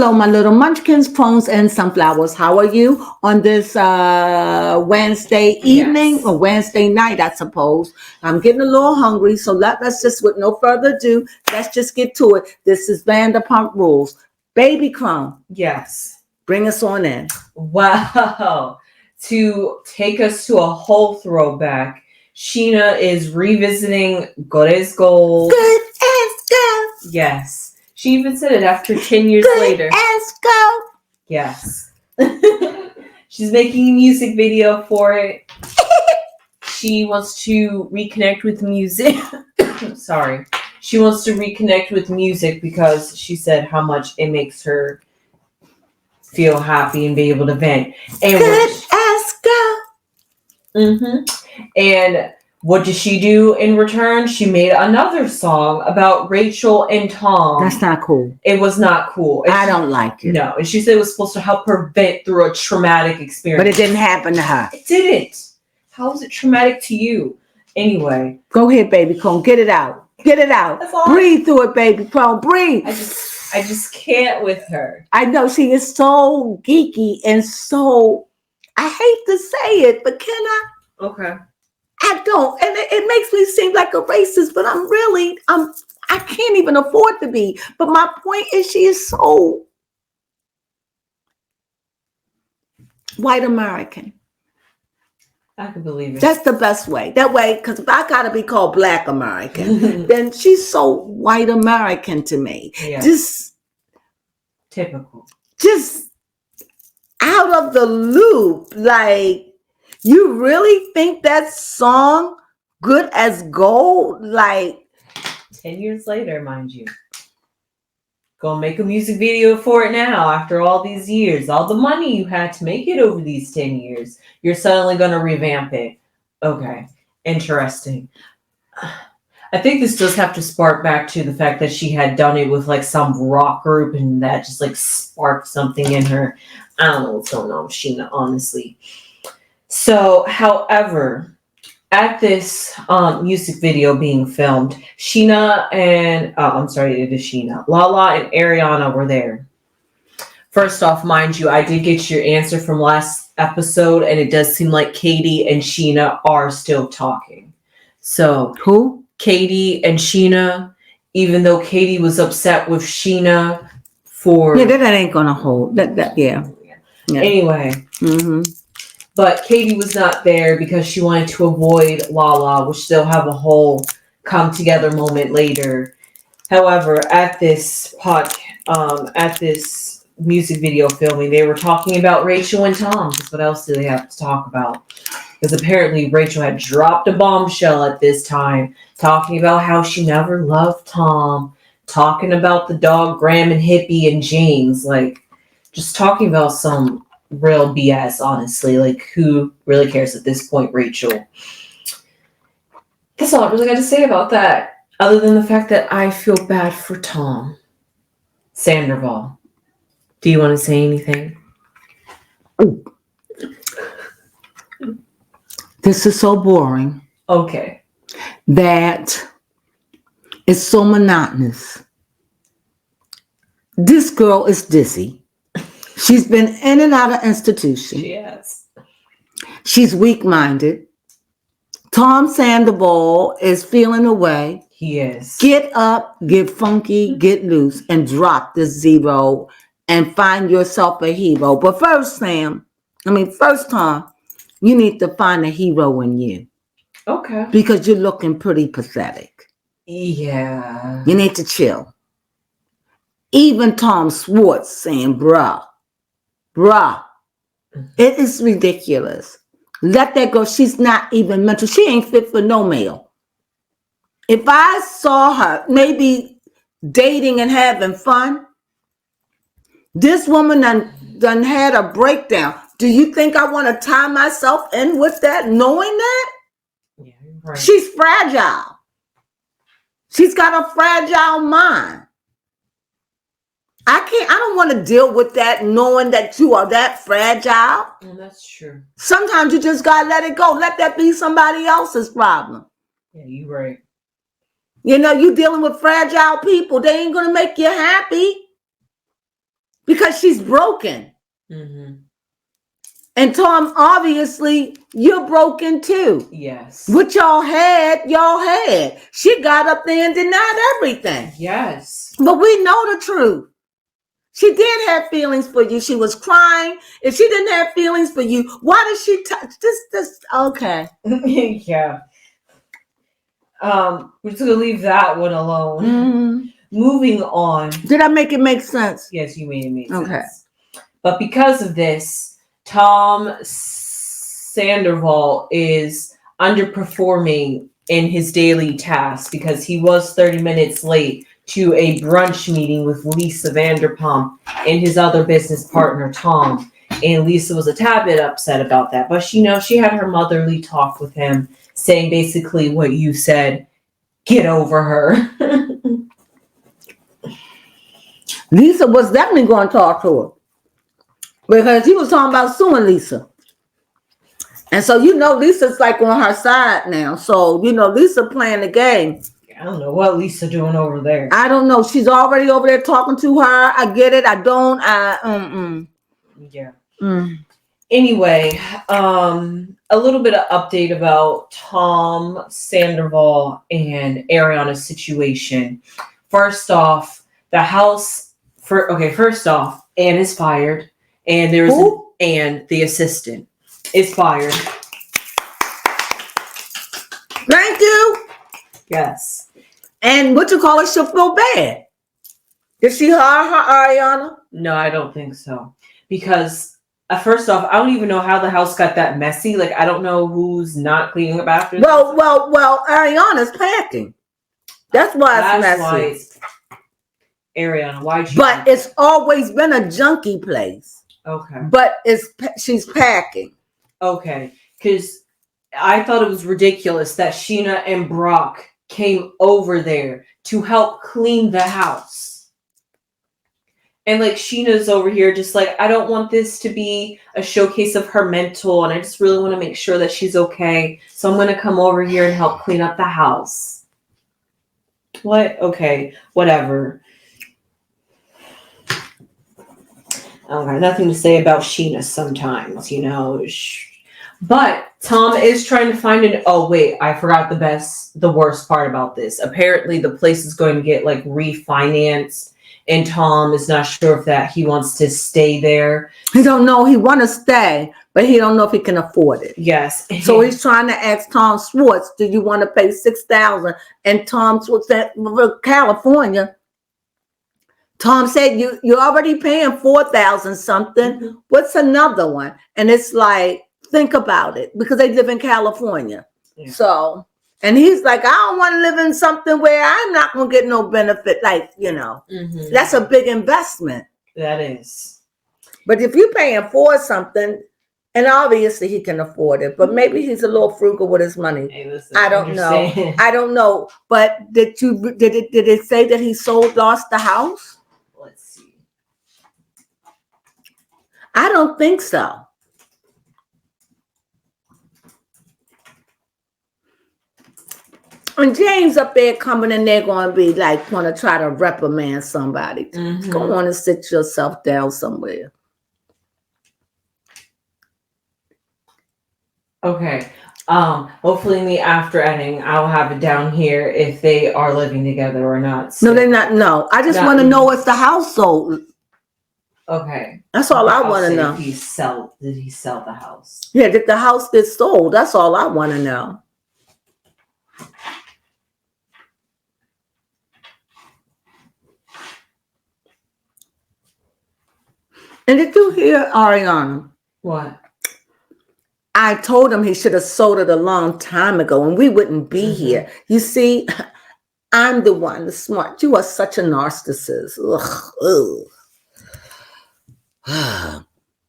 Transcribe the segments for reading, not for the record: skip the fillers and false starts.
Hello, my little munchkins, crones, and sunflowers. How are you on this Wednesday evening Yes. or Wednesday night, I suppose? I'm getting a little hungry, so let's just, with no further ado, let's just get to it. This is Vanderpump Rules. Baby Crone, Yes. bring us on in. Wow. To take us to a whole throwback, Sheena is revisiting Gore's Gold. Good as gold. Yes. She even said it after 10 years Good later. as gold. Yes. She's making a music video for it. She wants to reconnect with music. Sorry. She wants to reconnect with music because she said how much it makes her feel happy and be able to vent. And Good as gold. And what did she do in return? She made another song about Rachel and Tom. That's not cool. It was not cool. I don't like it. No, and she said it was supposed to help her vent through a traumatic experience. But it didn't happen to her. It didn't. How was it traumatic to you? Anyway. Go ahead, baby Crone. Get it out. Get it out. Breathe through it, baby Crone. Breathe. I just can't with her. I know she is so geeky and so, I hate to say it, but can I? Okay. I don't. And it makes me seem like a racist, but I can't even afford to be. But my point is she is so white American. I can believe it. That's the best way. That way, because if I got to be called Black American, then she's so white American to me. Yeah. Just typical. Just out of the loop. Like, you really think that song Good as Gold? Like 10 years later, mind you. Gonna make a music video for it now after all these years. All the money you had to make it over these 10 years. You're suddenly gonna revamp it. Okay. Interesting. I think this does have to spark back to the fact that she had done it with like some rock group and that just like sparked something in her. I don't know what's going on with Sheena, honestly. So, however, at this music video being filmed, Sheena and Lala and Ariana were there. First off, mind you, I did get your answer from last episode, and it does seem like Katie and Sheena are still talking. So, who? Katie and Sheena, even though Katie was upset with Sheena for... Yeah, that ain't gonna hold. Yeah. Anyway. But Katie was not there because she wanted to avoid Lala, which they'll have a whole come together moment later. However, at this music video filming, they were talking about Rachel and Tom. Because what else do they have to talk about? Because apparently Rachel had dropped a bombshell at this time, talking about how she never loved Tom, talking about the dog Graham and Hippie and James, like just talking about some real BS, honestly. Like, who really cares at this point, Rachel? That's all I really got to say about that. Other than the fact that I feel bad for Tom. Sandoval. Do you want to say anything? This is so boring. Okay. That it's so monotonous. This girl is dizzy. She's been in and out of institution. Yes. She's weak-minded. Tom Sandoval is feeling away. He is. Get up, get funky, get loose, and drop this zero and find yourself a hero. But first, Tom, you need to find a hero in you. Okay. Because you're looking pretty pathetic. Yeah. You need to chill. Even Tom Schwartz saying, bruh. It is ridiculous. Let that go. She's not even mental. She ain't fit for no male. If I saw her maybe dating and having fun, this woman done had a breakdown. Do you think I want to tie myself in with that, knowing that? Yeah, right. She's fragile. She's got a fragile mind. I don't want to deal with that knowing that you are that fragile. Well, that's true. Sometimes you just got to let it go. Let that be somebody else's problem. Yeah, you're right. You know, you dealing with fragile people. They ain't going to make you happy. Because because she's broken. Mm-hmm. And Tom, obviously, you're broken too. Yes. What y'all had. She got up there and denied everything. Yes. But we know the truth. She did have feelings for you. She was crying. If she didn't have feelings for you, why did she touch this? Okay. Yeah. We're just gonna leave that one alone. Mm-hmm. Moving on. Did I make it make sense? Yes, you made it make Okay. sense. But because of this, Tom Sandoval is underperforming in his daily tasks because he was 30 minutes late to a brunch meeting with Lisa Vanderpump and his other business partner, Tom. And Lisa was a tad bit upset about that. But she had her motherly talk with him, saying basically what you said, get over her. Lisa was definitely going to talk to her. Because he was talking about suing Lisa. And so, Lisa's like on her side now. So, Lisa playing the game. I don't know what Lisa doing over there. I don't know. She's already over there talking to her. I get it. I don't. Yeah. Anyway, a little bit of update about Tom Sandoval and Ariana's situation. First off, Anne is fired. And there's and the assistant is fired. Thank you. Yes. And she'll feel bad. Did she hire her Ariana? No, I don't think so. Because first off, I don't even know how the house got that messy. Like, I don't know who's not cleaning up after. Well, Ariana's packing. That's why it's messy. Why it's Ariana, why'd you? But it's always been a junkie place. Okay. But she's packing. Okay. Because I thought it was ridiculous that Sheena and Brock came over there to help clean the house. And like Sheena's over here just like, I don't want this to be a showcase of her mental, and I just really want to make sure that she's okay. So I'm going to come over here and help clean up the house. What? Okay. Whatever. I don't got nothing to say about Sheena sometimes, But Tom is trying to find oh wait, I forgot the worst part about this. Apparently the place is going to get like refinanced, and Tom is not sure if that he wants to stay there. He don't know. He want to stay, but he don't know if he can afford it. Yes. So he's trying to ask Tom Schwartz, do you want to pay $6,000? And Tom Schwartz said, California. Tom said, you're already paying $4,000 something. Mm-hmm. What's another one? And it's like, think about it, because they live in California. Yeah. So, and he's like, I don't want to live in something where I'm not going to get no benefit. Like, That's a big investment. That is. But if you're paying for something, and obviously he can afford it, but maybe he's a little frugal with his money. Hey, listen, I don't know. I don't know. But did it say that he lost the house? Let's see. I don't think so. And James up there coming in there going to be like, want to try to reprimand somebody. Mm-hmm. Go on and sit yourself down somewhere. Okay. Hopefully in the after editing, I'll have it down here if they are living together or not. So. No, they're not. No, I just want to know if the house sold. Okay. That's all I want to know. Did he sell the house? Yeah, did the house get sold? That's all I want to know. And did you hear Ariana? What? I told him he should have sold it a long time ago and we wouldn't be here. You see, I'm the one, the smart. You are such a narcissist. Ugh.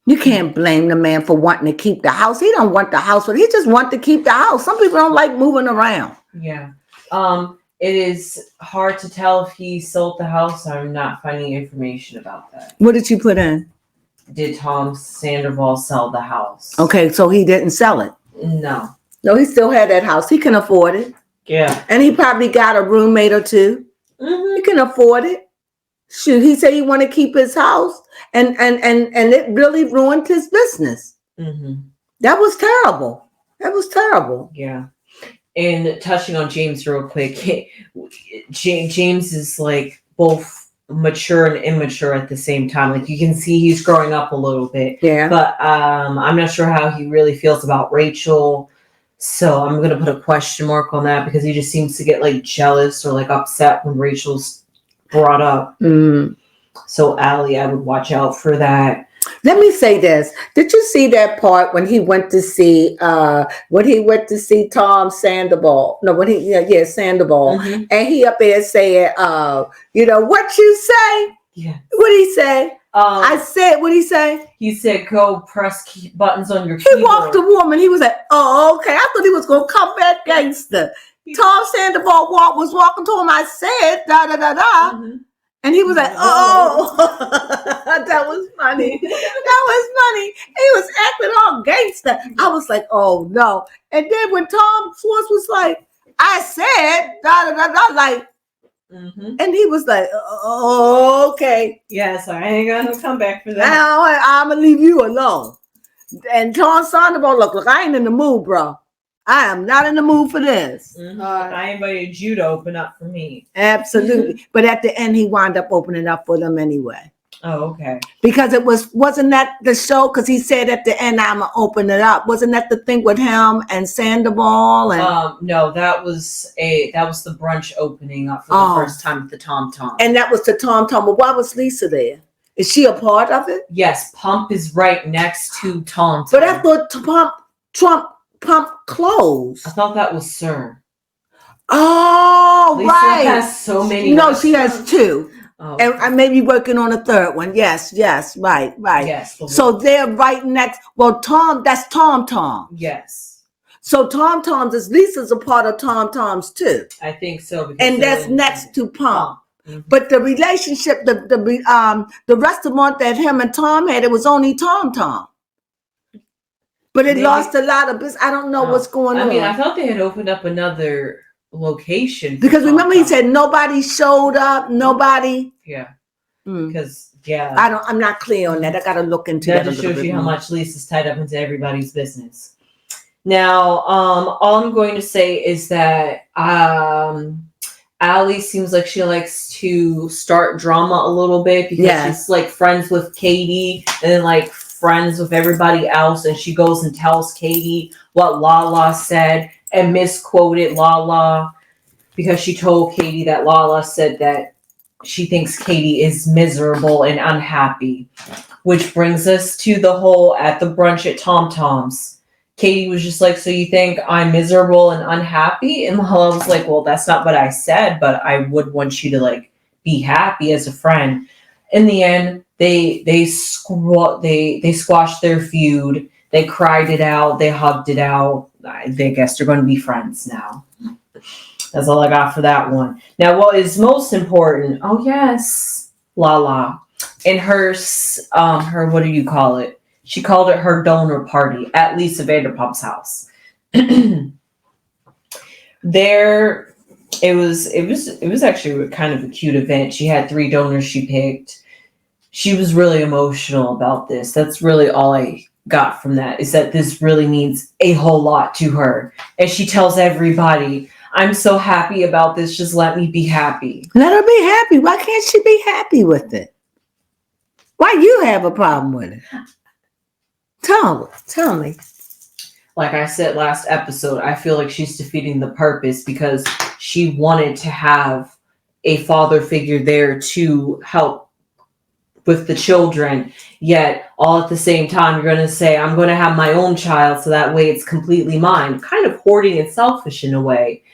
You can't blame the man for wanting to keep the house. He don't want the house, but he just wants to keep the house. Some people don't like moving around. Yeah. It is hard to tell if he sold the house. I'm not finding information about that. What did you put in? Did Tom Sandoval sell the house? Okay, so he didn't sell it. No. No, he still had that house. He can afford it. Yeah. And he probably got a roommate or two. Mm-hmm. He can afford it. Shoot, he said he want to keep his house, and it really ruined his business. Mm-hmm. That was terrible. That was terrible. Yeah. And touching on James real quick, James is like both mature and immature at the same time. Like you can see he's growing up a little bit. Yeah. But I'm not sure how he really feels about Rachel. So I'm gonna put a question mark on that because he just seems to get like jealous or like upset when Rachel's brought up. Mm. So Allie, I would watch out for that. Let me say this. Did you see that part when he went to see Tom Sandoval? No, Sandoval. Mm-hmm. And he up there saying, what you say? Yeah. What'd he say? I said, what'd he say? He said, go press buttons on your He keyboard. walked the woman. He was like, oh, okay. I thought he was going to come back gangster. Tom Sandoval was walking to him. I said, da-da-da-da. Mm-hmm. And he was like, oh, that was funny. That was funny. He was acting all gangster. I was like, oh, no. And then when Tom Schwartz was like, I said, da-da-da-da, like, mm-hmm. and he was like, oh, okay. Yeah, so I ain't got no comeback for that. I'm going to leave you alone. And Tom Sandoval, look, I ain't in the mood, bro. I am not in the mood for this. Mm-hmm. I invited you to open up for me. Absolutely. But at the end, he wound up opening up for them anyway. Oh, okay. Because wasn't that the show? Because he said at the end, I'm gonna open it up. Wasn't that the thing with him and Sandoval? And no, that was the brunch opening up for the first time at the Tom Tom. And that was the Tom Tom. But why was Lisa there? Is she a part of it? Yes, Pump is right next to Tom Tom. But I thought Pump closed. I thought that was Sir. Oh, Lisa right. has so many. No, she has two. Oh, and I may be working on a third one. Yes, right. Yes. So they're right next. Well, that's Tom Tom. Yes. So Tom Tom's Lisa's a part of Tom Tom's too. I think so. And that's next to Pump. Mm-hmm. But the relationship, the restaurant that him and Tom had, it was only Tom Tom. But it lost a lot of business. I don't know what's going on. I mean, I thought they had opened up another location. Because remember he said nobody showed up, nobody. Yeah. Because yeah. I'm not clear on that. I gotta look into that. That just shows you how much Lisa's tied up into everybody's business. Now, all I'm going to say is that Allie seems like she likes to start drama a little bit because she's like friends with Katie and then like friends with everybody else, and she goes and tells Katie what Lala said and misquoted Lala because she told Katie that Lala said that she thinks Katie is miserable and unhappy, which brings us to the whole at the brunch at Tom Tom's. Katie was just like, so you think I'm miserable and unhappy? And Lala was like, well, that's not what I said, but I would want you to like be happy as a friend. In the end, they squashed their feud. They cried it out. They hugged it out. I guess they're going to be friends now. That's all I got for that one. Now, what is most important? Oh yes, Lala, and her what do you call it? She called it her donor party at Lisa Vanderpump's house. There, it was actually kind of a cute event. She had 3 donors she picked. She was really emotional about this. That's really all I got from that, is that this really means a whole lot to her. And she tells everybody, I'm so happy about this. Just let me be happy. Let her be happy. Why can't she be happy with it? Why you have a problem with it? Tell me. Like I said last episode, I feel like she's defeating the purpose because she wanted to have a father figure there to help with the children, yet all at the same time you're going to say, I'm going to have my own child so that way it's completely mine. Kind of hoarding and selfish in a way.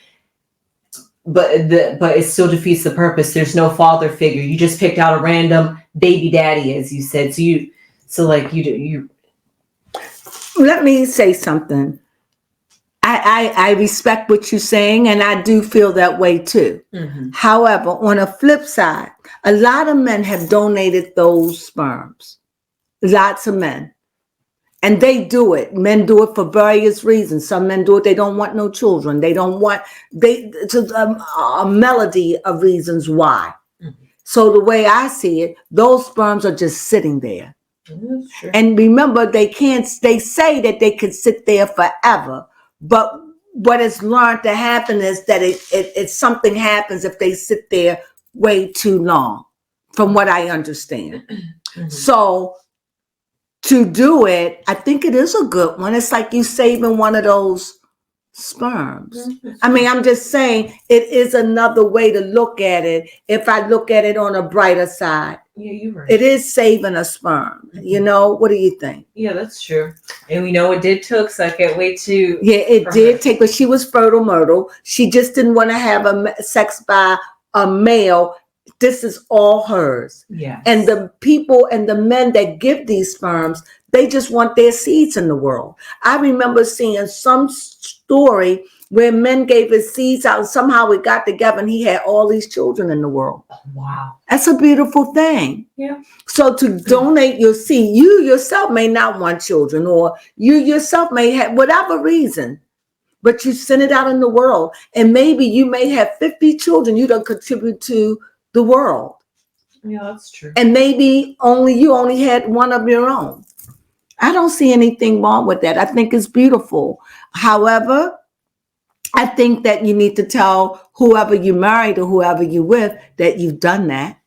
But it still defeats the purpose. There's no father figure. You just picked out a random baby daddy, as you said. You Let me say something. I respect what you're saying, and I do feel that way too. Mm-hmm. However, on a flip side, a lot of men have donated those sperms. Lots of men. And they do it. Men do it for various reasons. Some men do it. They don't want no children. It's a melody of reasons why. Mm-hmm. So the way I see it, those sperms are just sitting there. That's true. And remember, they say that they could sit there forever, but what is learned to happen is that it something happens if they sit there way too long, from what I understand. Mhm. So to do it, I think it is a good one. It's like you saving one of those sperms. I mean, I'm just saying it is another way to look at it. If I look at it on a brighter side, Yeah, you're right. it is saving a sperm. You know, what do you think? Yeah, that's true. And we know it did took, so I can't wait to. Yeah, it did take, but she was fertile myrtle. She just didn't want to have sex by a male. This is all hers. Yes. And the people and the men that give these sperms, they just want their seeds in the world. I remember seeing some story where men gave his seeds out and somehow it got together and he had all these children in the world. Oh, wow. That's a beautiful thing. Yeah. So to donate your seed, you yourself may not want children, or you yourself may have whatever reason, but you send it out in the world. And maybe you may have 50 children you don't contribute to the world. Yeah, that's true. And maybe you only had one of your own. I don't see anything wrong with that. I think it's beautiful. However, I think that you need to tell whoever you married or whoever you with that you've done that.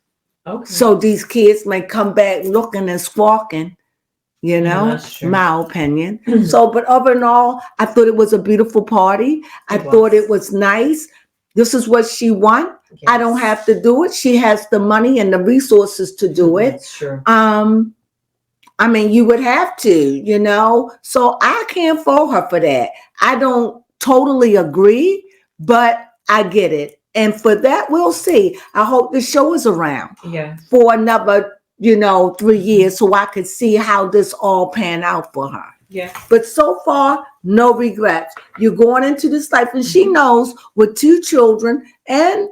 Okay. So these kids may come back looking and squawking, you know, that's true. my opinion. So, but overall, I thought it was a beautiful party. I thought it was nice. This is what she wants. Yes. I don't have to do it. She has the money and the resources to do it. That's true. I mean, you would have to, you know, so I can't fault her for that. I don't totally agree, but I get it. And for that, we'll see. I hope the show is around for another, 3 years so I could see how this all pan out for her. Yeah. But so far, no regrets. You're going into this life, and she knows with 2 children and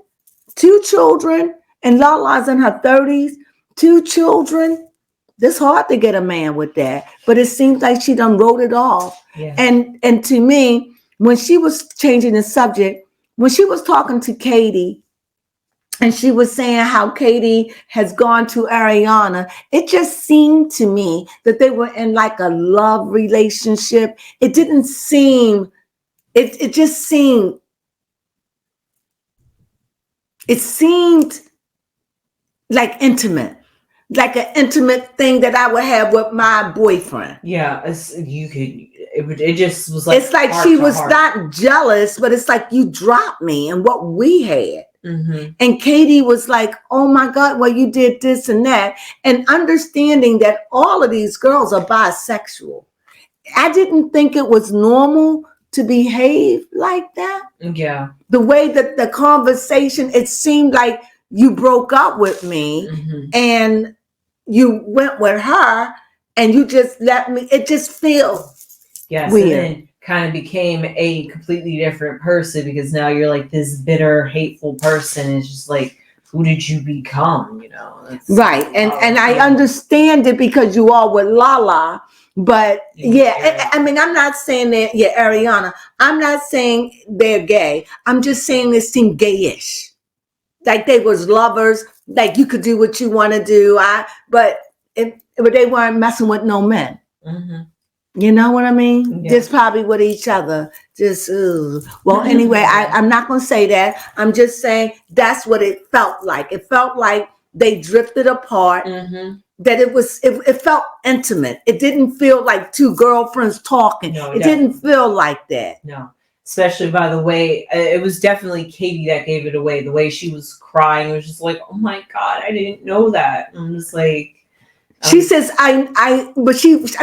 Lala's in her 30s, 2 children. It's hard to get a man with that, but it seems like she done wrote it off. Yeah. And to me, when she was changing the subject, when she was talking to Katie, and she was saying how Katie has gone to Ariana, it just seemed to me that they were in like a love relationship. It didn't seem, it just seemed, it seemed like intimate. Like an intimate thing that I would have with my boyfriend. Yeah, it just was like, it's like she was not jealous, but it's like you dropped me and what we had. Mm-hmm. And Katie was like, oh my God, well, you did this and that. And understanding that all of these girls are bisexual. I didn't think it was normal to behave like that. Yeah. The way that the conversation, it seemed like you broke up with me and you went with her and you just let me, it just feels weird. And then kind of became a completely different person because now you're like this bitter, hateful person. It's just like, who did you become? Right. And I understand it because you are with Lala, but I mean, I'm not saying that, Ariana, I'm not saying they're gay. I'm just saying it seemed gayish. Like they was lovers, like you could do what you want to do. But they weren't messing with no men. Mm-hmm. You know what I mean? Yeah. Just probably with each other. Just, well, anyway, I'm not going to say that. I'm just saying that's what it felt like. It felt like they drifted apart. Mm-hmm. That it felt intimate. It didn't feel like 2 girlfriends talking. No, it didn't feel like that. No. Especially by the way, it was definitely Katie that gave it away. The way she was crying, it was just like, oh my God, I didn't know that. I'm just like, she says, I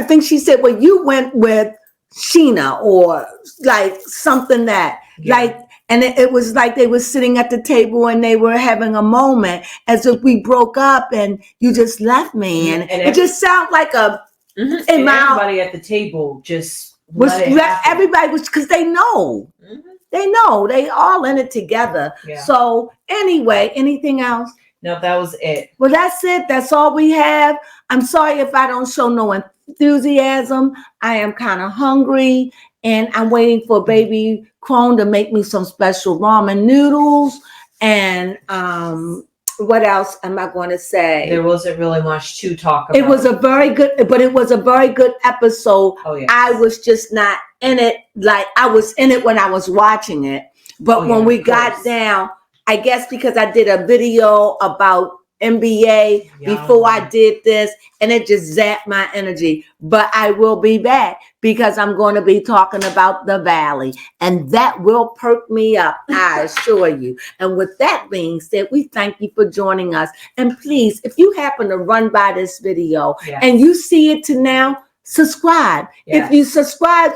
think she said, well, you went with Sheena or like something that like, and it was like they were sitting at the table and they were having a moment as if we broke up and you just left me. And it just sounded like everybody at the table just everybody was, because they know. Mm-hmm. They know. They all in it together. Yeah. So anyway, anything else? No, that was it. Well, that's it. That's all we have. I'm sorry if I don't show no enthusiasm. I am kind of hungry and I'm waiting for baby Crone to make me some special ramen noodles. And what else am I going to say? There wasn't really much to talk about. It was a very good episode. Oh, yes. I was just not in it. Like I was in it when I was watching it. But when we got down, I guess because I did a video about NBA before I did this, and it just zapped my energy. But I will be back because I'm going to be talking about the Valley, and that will perk me up, I assure you. And with that being said, we thank you for joining us. And please, if you happen to run by this video and you see it to now, subscribe. If you subscribe,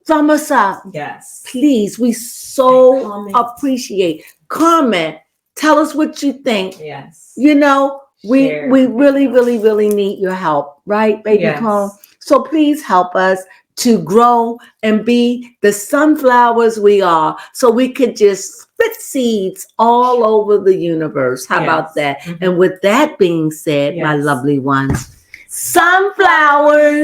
thumb us up. Yes. Please, we so appreciate. Comment. Tell us what you think. Yes. You know, we really, really, really need your help, right, baby Crone? So please help us to grow and be the sunflowers we are, so we could just spit seeds all over the universe. How about that? And with that being said, my lovely ones, sunflowers.